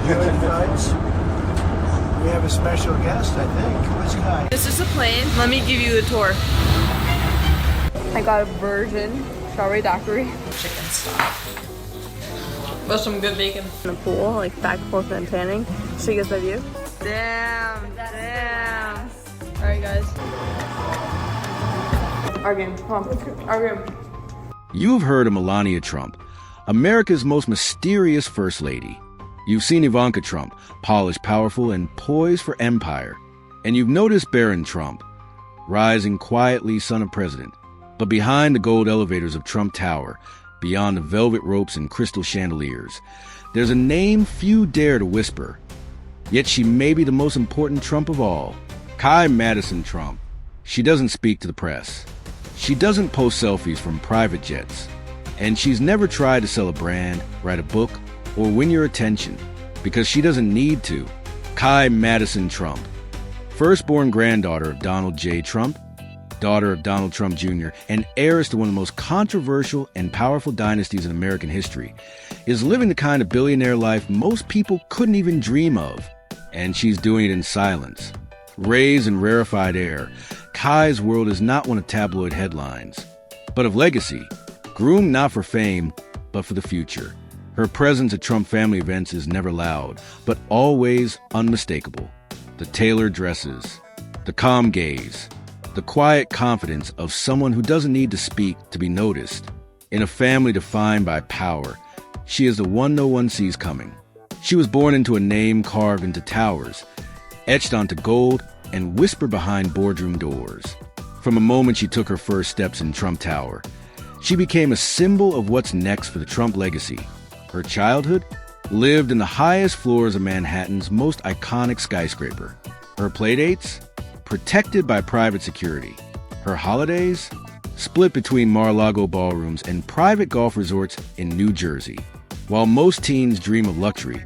Good, guys. We have a special guest, I think. Who's Kai? This is a plane. Let me give you a tour. I got a virgin strawberry daiquiri. Chicken stock. With some good bacon. In the pool, like back and forth and tanning. Show you guys my view. Damn. Alright guys. Our game, come on. Our game. You've heard of Melania Trump, America's most mysterious first lady. You've seen Ivanka Trump, polished, powerful, and poised for empire. And you've noticed Barron Trump, rising quietly, son of president. But behind the gold elevators of Trump Tower, beyond the velvet ropes and crystal chandeliers, there's a name few dare to whisper. Yet she may be the most important Trump of all, Kai Madison Trump. She doesn't speak to the press. She doesn't post selfies from private jets. And she's never tried to sell a brand, write a book, or win your attention, because she doesn't need to. Kai Madison Trump, firstborn granddaughter of Donald J. Trump, daughter of Donald Trump Jr., and heiress to one of the most controversial and powerful dynasties in American history, is living the kind of billionaire life most people couldn't even dream of. And she's doing it in silence. Raised in rarefied air, Kai's world is not one of tabloid headlines, but of legacy, groomed not for fame, but for the future. Her presence at Trump family events is never loud, but always unmistakable. The tailored dresses, the calm gaze, the quiet confidence of someone who doesn't need to speak to be noticed. In a family defined by power, she is the one no one sees coming. She was born into a name carved into towers, etched onto gold, and whispered behind boardroom doors. From the moment she took her first steps in Trump Tower, she became a symbol of what's next for the Trump legacy. Her childhood lived in the highest floors of Manhattan's most iconic skyscraper. Her playdates, protected by private security. Her holidays, split between Mar-a-Lago ballrooms and private golf resorts in New Jersey. While most teens dream of luxury,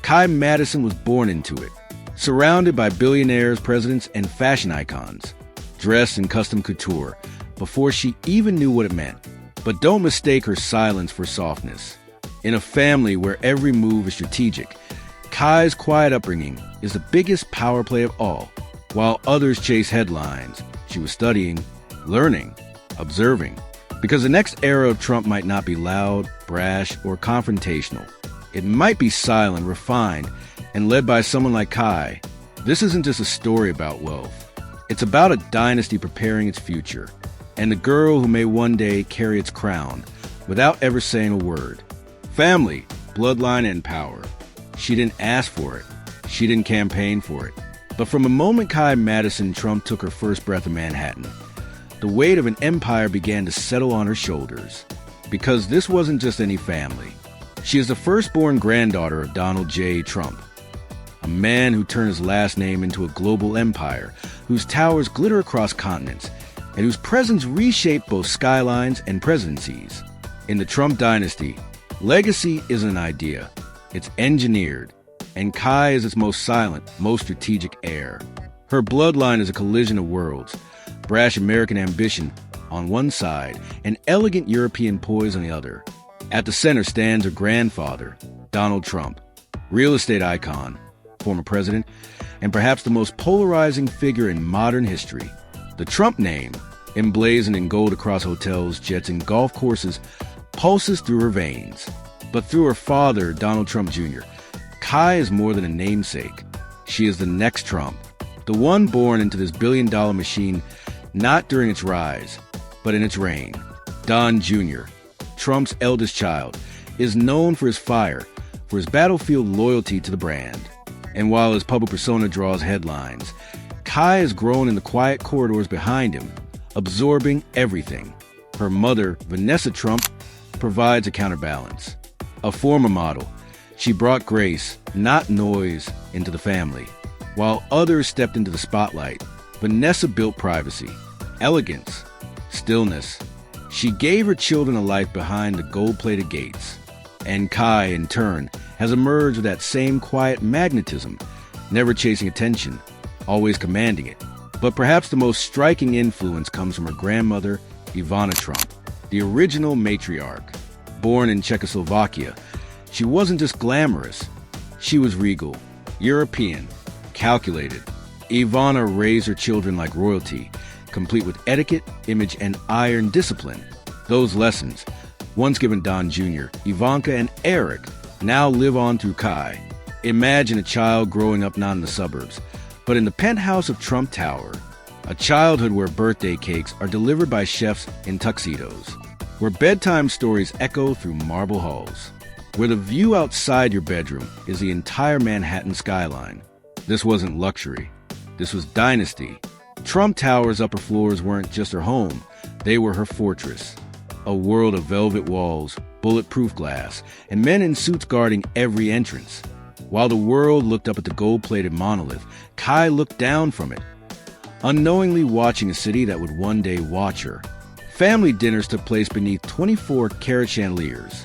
Kai Madison was born into it, surrounded by billionaires, presidents, and fashion icons, dressed in custom couture before she even knew what it meant. But don't mistake her silence for softness. In a family where every move is strategic, Kai's quiet upbringing is the biggest power play of all. While others chase headlines, she was studying, learning, observing. Because the next era of Trump might not be loud, brash, or confrontational. It might be silent, refined, and led by someone like Kai. This isn't just a story about wealth. It's about a dynasty preparing its future, and the girl who may one day carry its crown without ever saying a word. Family, bloodline, and power. She didn't ask for it. She didn't campaign for it. But from the moment Kai Madison Trump took her first breath in Manhattan, the weight of an empire began to settle on her shoulders. Because this wasn't just any family. She is the firstborn granddaughter of Donald J. Trump, a man who turned his last name into a global empire, whose towers glitter across continents, and whose presence reshaped both skylines and presidencies. In the Trump dynasty, legacy isn't an idea. It's engineered. And Kai is its most silent, most strategic heir. Her bloodline is a collision of worlds, brash American ambition on one side and elegant European poise on the other. At the center stands her grandfather, Donald Trump, real estate icon, former president, and perhaps the most polarizing figure in modern history. The Trump name, emblazoned in gold across hotels, jets, and golf courses, pulses through her veins. But through her father, Donald Trump Jr., Kai is more than a namesake. She is the next Trump, the one born into this billion-dollar machine not during its rise, but in its reign. Don Jr., Trump's eldest child, is known for his fire, for his battlefield loyalty to the brand. And while his public persona draws headlines, Kai has grown in the quiet corridors behind him, absorbing everything. Her mother, Vanessa Trump, provides a counterbalance. A former model, she brought grace, not noise, into the family. While others stepped into the spotlight, Vanessa built privacy, elegance, stillness. She gave her children a life behind the gold-plated gates. And Kai, in turn, has emerged with that same quiet magnetism, never chasing attention, always commanding it. But perhaps the most striking influence comes from her grandmother, Ivana Trump, the original matriarch. Born in Czechoslovakia, she wasn't just glamorous, She was regal, European, calculated. Ivana raised her children like royalty, complete with etiquette, image, and iron discipline. Those lessons, once given Don Jr., Ivanka, and Eric, now live on through Kai. Imagine a child growing up not in the suburbs, but in the penthouse of Trump Tower. A childhood where birthday cakes are delivered by chefs in tuxedos, where bedtime stories echo through marble halls, where the view outside your bedroom is the entire Manhattan skyline. This wasn't luxury. This was dynasty. Trump Tower's upper floors weren't just her home. They were her fortress. A world of velvet walls, bulletproof glass, and men in suits guarding every entrance. While the world looked up at the gold-plated monolith, Kai looked down from it, unknowingly watching a city that would one day watch her. Family dinners took place beneath 24-carat chandeliers.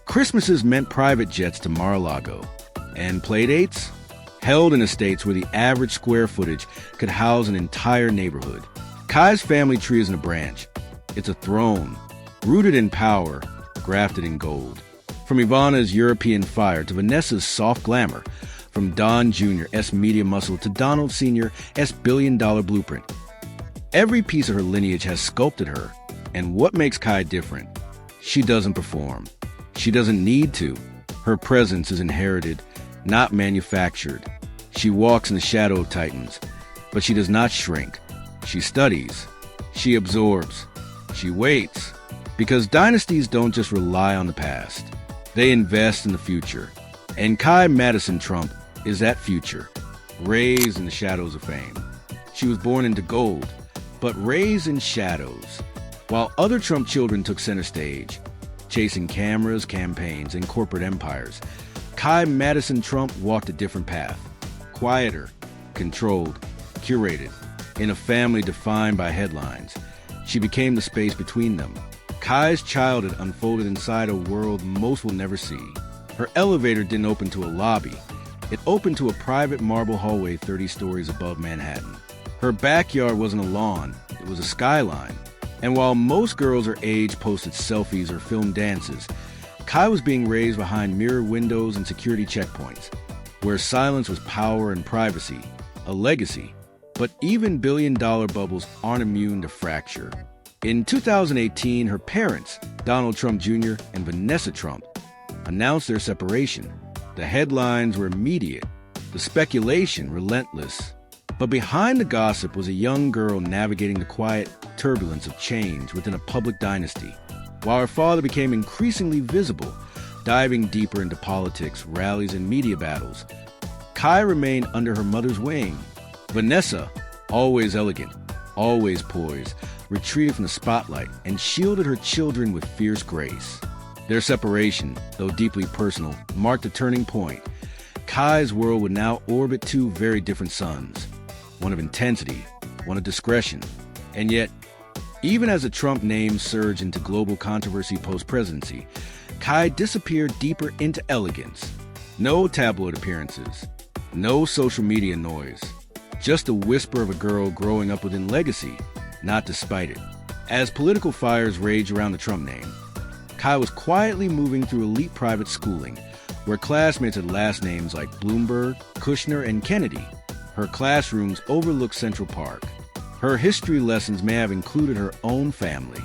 Christmases meant private jets to Mar-a-Lago. And playdates? Held in estates where the average square footage could house an entire neighborhood. Kai's family tree isn't a branch. It's a throne, rooted in power, grafted in gold. From Ivana's European fire to Vanessa's soft glamour, from Don Jr.'s media muscle to Donald Sr.'s billion-dollar blueprint. Every piece of her lineage has sculpted her. And what makes Kai different? She doesn't perform. She doesn't need to. Her presence is inherited, not manufactured. She walks in the shadow of titans, but she does not shrink. She studies. She absorbs. She waits. Because dynasties don't just rely on the past. They invest in the future. And Kai Madison Trump is that future, raised in the shadows of fame. She was born into gold, but raised in shadows. While other Trump children took center stage, chasing cameras, campaigns, and corporate empires, Kai Madison Trump walked a different path. Quieter, controlled, curated. In a family defined by headlines, she became the space between them. Kai's childhood unfolded inside a world most will never see. Her elevator didn't open to a lobby. It opened to a private marble hallway 30 stories above Manhattan. Her backyard wasn't a lawn, it was a skyline. And while most girls her age posted selfies or filmed dances, Kai was being raised behind mirror windows and security checkpoints, where silence was power and privacy, a legacy. But even billion-dollar bubbles aren't immune to fracture. In 2018, her parents, Donald Trump Jr. and Vanessa Trump, announced their separation. The headlines were immediate, the speculation relentless. But behind the gossip was a young girl navigating the quiet turbulence of change within a public dynasty. While her father became increasingly visible, diving deeper into politics, rallies, and media battles, Kai remained under her mother's wing. Vanessa, always elegant, always poised, retreated from the spotlight and shielded her children with fierce grace. Their separation, though deeply personal, marked a turning point. Kai's world would now orbit two very different suns, one of intensity, one of discretion. And yet, even as the Trump name surged into global controversy post-presidency, Kai disappeared deeper into elegance. No tabloid appearances, no social media noise, just a whisper of a girl growing up within legacy, not despite it. As political fires raged around the Trump name, Kai was quietly moving through elite private schooling, where classmates had last names like Bloomberg, Kushner, and Kennedy. Her classrooms overlooked Central Park. Her history lessons may have included her own family.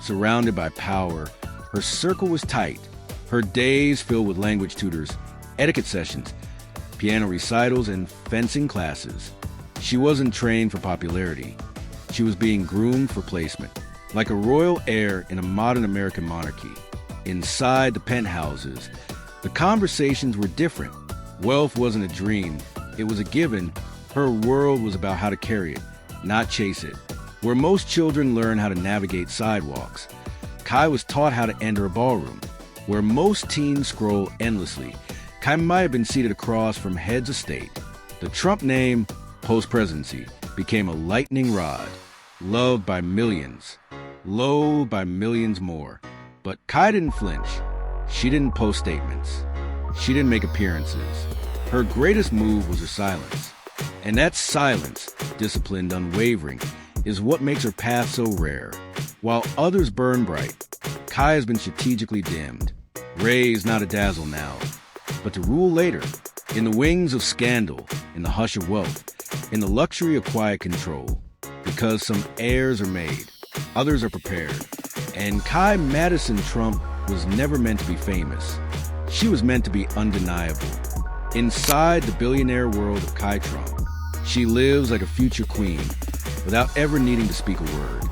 Surrounded by power, her circle was tight. Her days filled with language tutors, etiquette sessions, piano recitals, and fencing classes. She wasn't trained for popularity. She was being groomed for placement. Like a royal heir in a modern American monarchy, inside the penthouses, the conversations were different. Wealth wasn't a dream, it was a given. Her world was about how to carry it, not chase it. Where most children learn how to navigate sidewalks, Kai was taught how to enter a ballroom. Where most teens scroll endlessly, Kai might have been seated across from heads of state. The Trump name, post-presidency, became a lightning rod, loved by millions, loathed by millions more. But Kai didn't flinch. She didn't post statements. She didn't make appearances. Her greatest move was her silence. And that silence, disciplined, unwavering, is what makes her path so rare. While others burn bright, Kai has been strategically dimmed, raised not to dazzle now, but to rule later. In the wings of scandal, in the hush of wealth, in the luxury of quiet control. Because some heirs are made, others are prepared. And Kai Madison Trump was never meant to be famous. She was meant to be undeniable. Inside the billionaire world of Kai Trump, she lives like a future queen without ever needing to speak a word.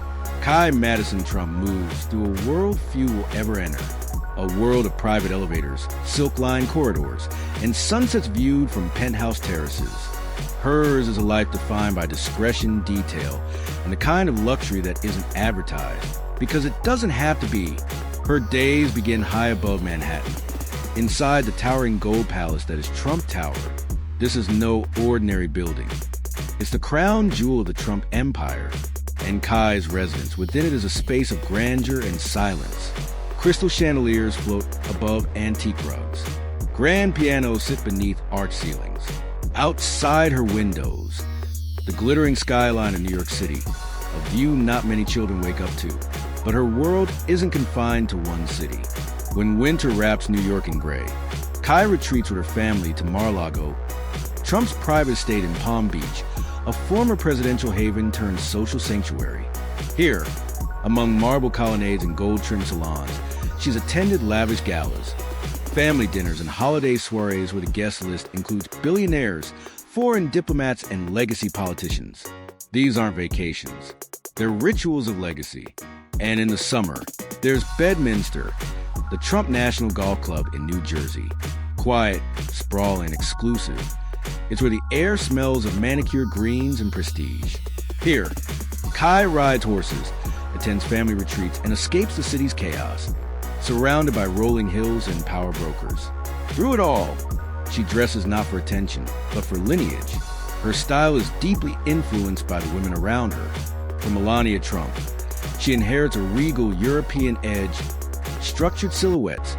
Kai Madison Trump moves through a world few will ever enter. A world of private elevators, silk-lined corridors, and sunsets viewed from penthouse terraces. Hers is a life defined by discretion, detail, and the kind of luxury that isn't advertised, because it doesn't have to be. Her days begin high above Manhattan, inside the towering gold palace that is Trump Tower. This is no ordinary building. It's the crown jewel of the Trump empire, and Kai's residence. Within it is a space of grandeur and silence. Crystal chandeliers float above antique rugs. Grand pianos sit beneath arch ceilings. Outside her windows, the glittering skyline of New York City, a view not many children wake up to. But her world isn't confined to one city. When winter wraps New York in gray, Kai retreats with her family to Mar-a-Lago, Trump's private estate in Palm Beach, a former presidential haven turned social sanctuary. Here, among marble colonnades and gold-trimmed salons, she's attended lavish galas, family dinners, and holiday soirees where the guest list includes billionaires, foreign diplomats, and legacy politicians. These aren't vacations. They're rituals of legacy. And in the summer, there's Bedminster, the Trump National Golf Club in New Jersey. Quiet, sprawling, exclusive. It's where the air smells of manicured greens and prestige. Here, Kai rides horses, attends family retreats, and escapes the city's chaos, surrounded by rolling hills and power brokers. Through it all, she dresses not for attention, but for lineage. Her style is deeply influenced by the women around her. From Melania Trump, she inherits a regal European edge, structured silhouettes,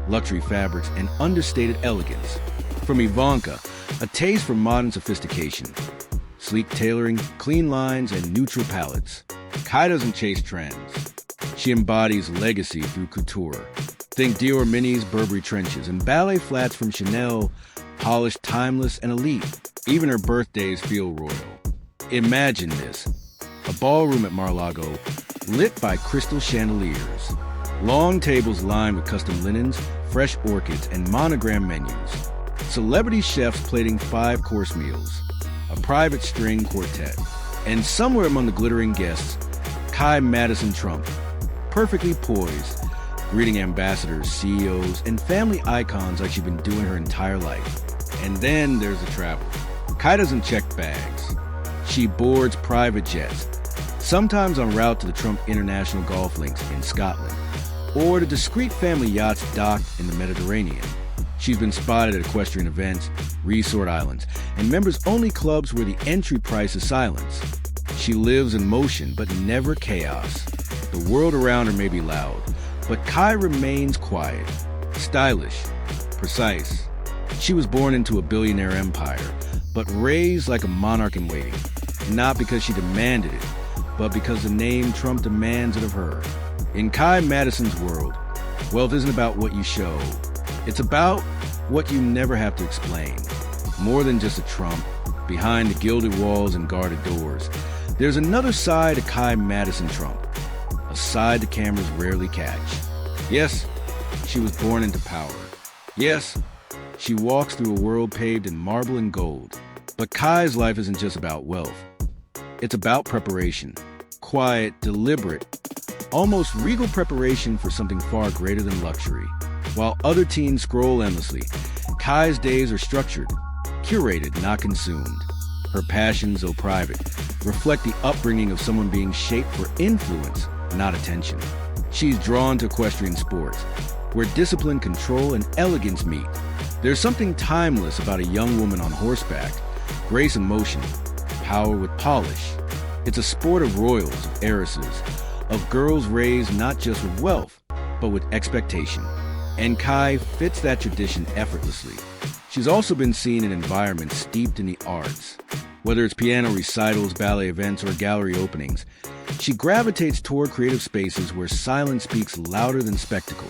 luxury fabrics, and understated elegance. From Ivanka, a taste for modern sophistication, sleek tailoring, clean lines, and neutral palettes. Kai doesn't chase trends. She embodies legacy through couture. Think Dior minis, Burberry trenches, and ballet flats from Chanel, polished, timeless, and elite. Even her birthdays feel royal. Imagine this. A ballroom at Mar-a-Lago, lit by crystal chandeliers. Long tables lined with custom linens, fresh orchids, and monogram menus. Celebrity chefs plating 5-course meals. A private string quartet. And somewhere among the glittering guests, Kai Madison Trump, perfectly poised, greeting ambassadors, CEOs, and family icons like she's been doing her entire life. And then there's the travel. Kai doesn't check bags. She boards private jets, sometimes en route to the Trump International Golf Links in Scotland, or to discreet family yachts docked in the Mediterranean. She's been spotted at equestrian events, resort islands, and members-only clubs where the entry price is silence. She lives in motion, but never chaos. The world around her may be loud, but Kai remains quiet, stylish, precise. She was born into a billionaire empire, but raised like a monarch in waiting, not because she demanded it, but because the name Trump demands it of her. In Kai Madison's world, wealth isn't about what you show. It's about what you never have to explain. More than just a Trump, behind the gilded walls and guarded doors, there's another side to Kai Madison Trump, a side the cameras rarely catch. Yes, she was born into power. Yes, she walks through a world paved in marble and gold. But Kai's life isn't just about wealth. It's about preparation. Quiet, deliberate, almost regal preparation for something far greater than luxury. While other teens scroll endlessly, Kai's days are structured, curated, not consumed. Her passions, though private, reflect the upbringing of someone being shaped for influence, not attention. She's drawn to equestrian sports, where discipline, control, and elegance meet. There's something timeless about a young woman on horseback, grace and motion, power with polish. It's a sport of royals, of heiresses, of girls raised not just with wealth, but with expectation. And Kai fits that tradition effortlessly. She's also been seen in environments steeped in the arts. Whether it's piano recitals, ballet events, or gallery openings, she gravitates toward creative spaces where silence speaks louder than spectacle.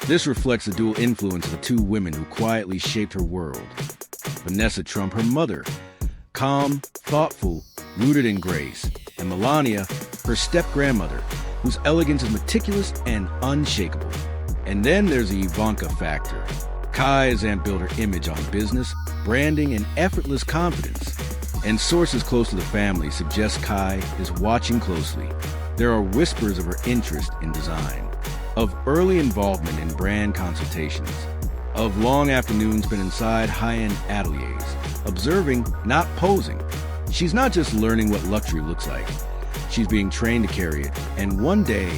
This reflects the dual influence of the two women who quietly shaped her world. Vanessa Trump, her mother, calm, thoughtful, rooted in grace, and Melania, her step-grandmother, whose elegance is meticulous and unshakable. And then there's the Ivanka factor. Kai's aunt built her image on business, branding, and effortless confidence. And sources close to the family suggest Kai is watching closely. There are whispers of her interest in design, of early involvement in brand consultations, of long afternoons spent inside high-end ateliers, observing, not posing. She's not just learning what luxury looks like. She's being trained to carry it, and one day,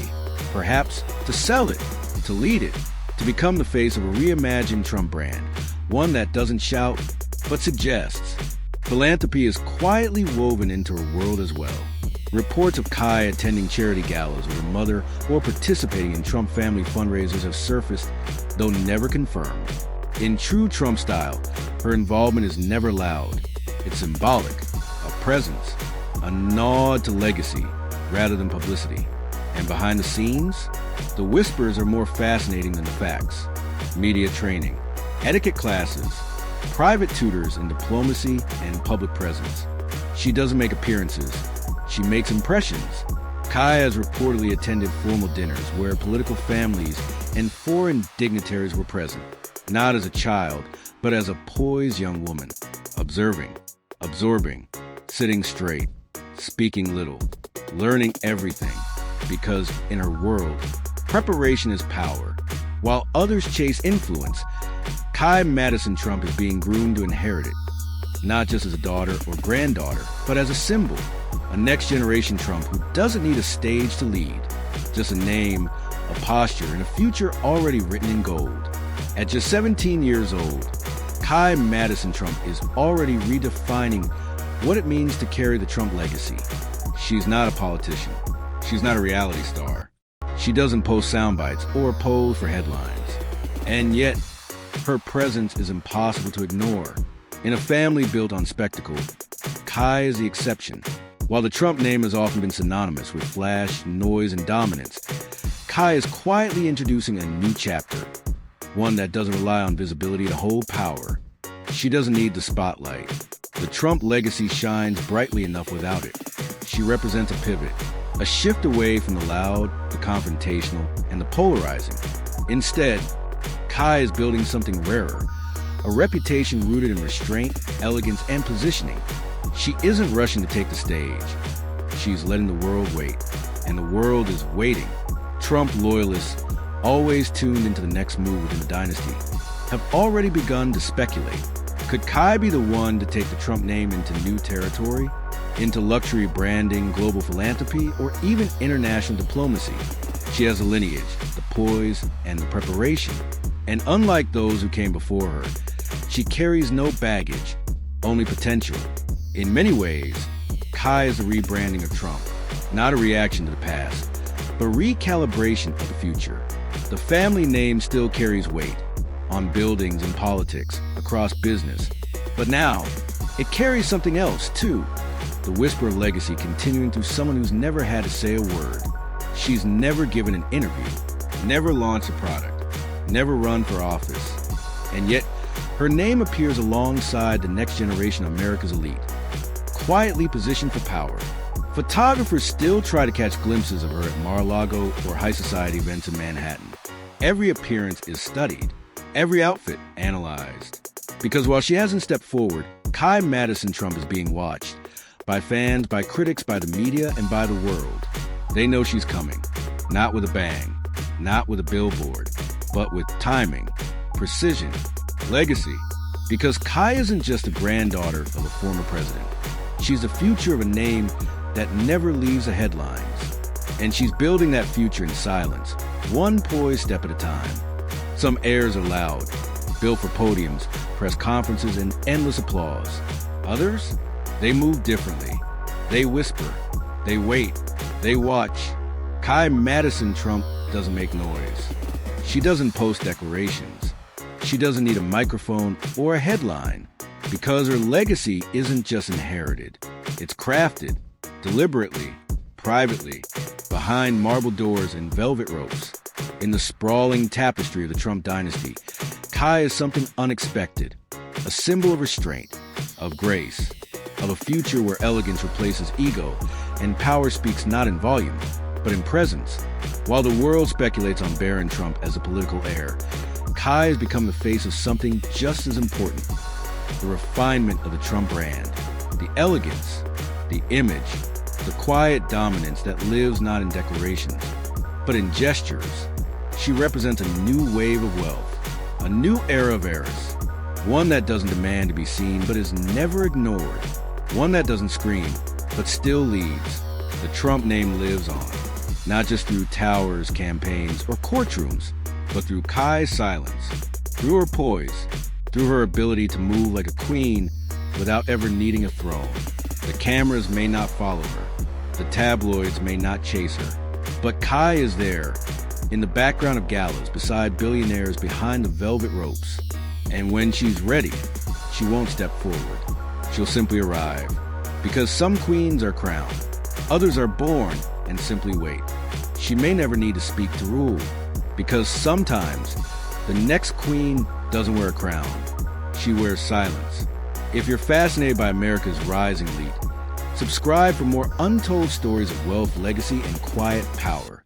perhaps, to sell it, to lead it, to become the face of a reimagined Trump brand, one that doesn't shout, but suggests. Philanthropy is quietly woven into her world as well. Reports of Kai attending charity galas with her mother or participating in Trump family fundraisers have surfaced, though never confirmed. In true Trump style, her involvement is never loud. It's symbolic, a presence, a nod to legacy rather than publicity. And behind the scenes, the whispers are more fascinating than the facts. Media training, etiquette classes, private tutors in diplomacy and public presence. She doesn't make appearances. She makes impressions. Kai has reportedly attended formal dinners where political families and foreign dignitaries were present, not as a child, but as a poised young woman, observing, absorbing, sitting straight, speaking little, learning everything, because in her world, preparation is power. While others chase influence, Kai Madison Trump is being groomed to inherit it, not just as a daughter or granddaughter, but as a symbol, a next-generation Trump who doesn't need a stage to lead, just a name, a posture, and a future already written in gold. At just 17 years old, Kai Madison Trump is already redefining what it means to carry the Trump legacy. She's not a politician. She's not a reality star. She doesn't post sound bites or pose for headlines. And yet, her presence is impossible to ignore. In a family built on spectacle, Kai is the exception. While the Trump name has often been synonymous with flash, noise, and dominance, Kai is quietly introducing a new chapter, one that doesn't rely on visibility to hold power. She doesn't need the spotlight. The Trump legacy shines brightly enough without it. She represents a pivot, a shift away from the loud, the confrontational, and the polarizing. Instead, Kai is building something rarer, a reputation rooted in restraint, elegance, and positioning. She isn't rushing to take the stage. She's letting the world wait, and the world is waiting. Trump loyalists, always tuned into the next move within the dynasty, have already begun to speculate. Could Kai be the one to take the Trump name into new territory? Into luxury branding, global philanthropy, or even international diplomacy? She has a lineage, the poise, and the preparation. And unlike those who came before her, she carries no baggage, only potential. In many ways, Kai is a rebranding of Trump, not a reaction to the past, but recalibration of the future. The family name still carries weight on buildings and politics, across business. But now, it carries something else, too. The whisper of legacy continuing through someone who's never had to say a word. She's never given an interview, never launched a product, never run for office. And yet, her name appears alongside the next generation of America's elite, quietly positioned for power. Photographers still try to catch glimpses of her at Mar-a-Lago or high society events in Manhattan. Every appearance is studied, every outfit analyzed. Because while she hasn't stepped forward, Kai Madison Trump is being watched by fans, by critics, by the media, and by the world. They know she's coming, not with a bang, not with a billboard, but with timing, precision, legacy. Because Kai isn't just a granddaughter of a former president. She's the future of a name that never leaves the headlines. And she's building that future in silence, one poised step at a time. Some airs are loud, built for podiums, press conferences, and endless applause. Others, they move differently. They whisper, they wait, they watch. Kai Madison Trump doesn't make noise. She doesn't post declarations. She doesn't need a microphone or a headline, because her legacy isn't just inherited. It's crafted, deliberately, privately, behind marble doors and velvet ropes. In the sprawling tapestry of the Trump dynasty, Kai is something unexpected, a symbol of restraint, of grace, of a future where elegance replaces ego and power speaks not in volume, but in presence. While the world speculates on Barron Trump as a political heir, Kai has become the face of something just as important: the refinement of the Trump brand, the elegance, the image, the quiet dominance that lives not in declarations, but in gestures. She represents a new wave of wealth, a new era of heiress, one that doesn't demand to be seen but is never ignored, one that doesn't scream but still leads. The Trump name lives on, not just through towers, campaigns, or courtrooms, but through Kai's silence, through her poise, through her ability to move like a queen without ever needing a throne. The cameras may not follow her, the tabloids may not chase her, but Kai is there, in the background of galas, beside billionaires behind the velvet ropes. And when she's ready, she won't step forward. She'll simply arrive. Because some queens are crowned, others are born and simply wait. She may never need to speak to rule, because sometimes the next queen doesn't wear a crown. She wears silence. If you're fascinated by America's rising elite, subscribe for more untold stories of wealth, legacy, and quiet power.